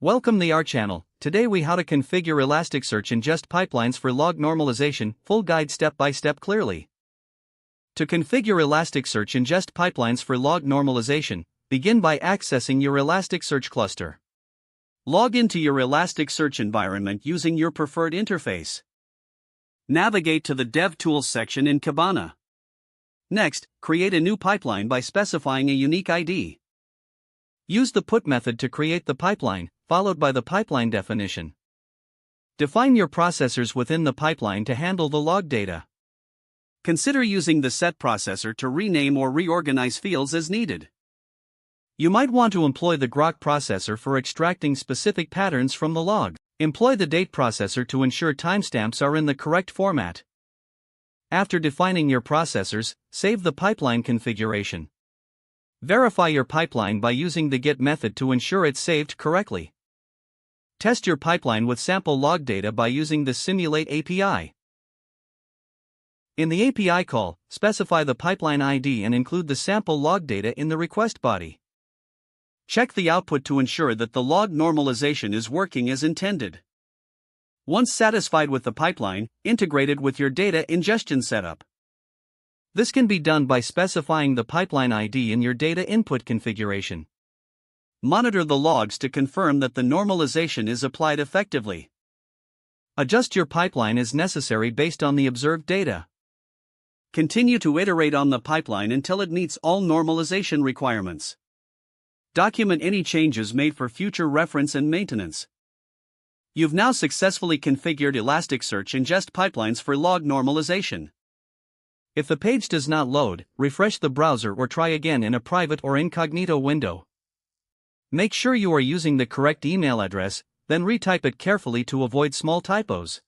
Welcome to our channel. Today we how to configure Elasticsearch ingest pipelines for log normalization, full guide step by step clearly. To configure Elasticsearch ingest pipelines for log normalization, begin by accessing your Elasticsearch cluster. Log into your Elasticsearch environment using your preferred interface. Navigate to the DevTools section in Kibana. Next, create a new pipeline by specifying a unique ID. Use the put method to create the pipeline, followed by the pipeline definition. Define your processors within the pipeline to handle the log data. Consider using the set processor to rename or reorganize fields as needed. You might want to employ the grok processor for extracting specific patterns from the log. Employ the date processor to ensure timestamps are in the correct format. After defining your processors, save the pipeline configuration. Verify your pipeline by using the get method to ensure it's saved correctly. Test your pipeline with sample log data by using the Simulate API. In the API call, specify the pipeline ID and include the sample log data in the request body. Check the output to ensure that the log normalization is working as intended. Once satisfied with the pipeline, integrate it with your data ingestion setup. This can be done by specifying the pipeline ID in your data input configuration. Monitor the logs to confirm that the normalization is applied effectively. Adjust your pipeline as necessary based on the observed data. Continue to iterate on the pipeline until it meets all normalization requirements. Document any changes made for future reference and maintenance. You've now successfully configured Elasticsearch ingest pipelines for log normalization. If the page does not load, refresh the browser or try again in a private or incognito window. Make sure you are using the correct email address, then retype it carefully to avoid small typos.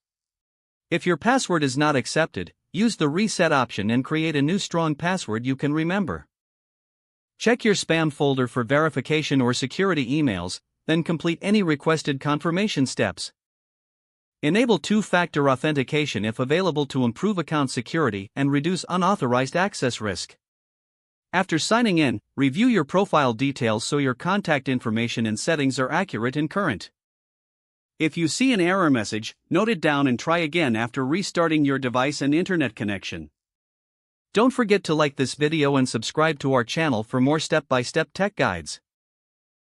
If your password is not accepted, use the reset option and create a new strong password you can remember. Check your spam folder for verification or security emails, then complete any requested confirmation steps. Enable two-factor authentication if available to improve account security and reduce unauthorized access risk. After signing in, review your profile details so your contact information and settings are accurate and current. If you see an error message, note it down and try again after restarting your device and internet connection. Don't forget to like this video and subscribe to our channel for more step-by-step tech guides.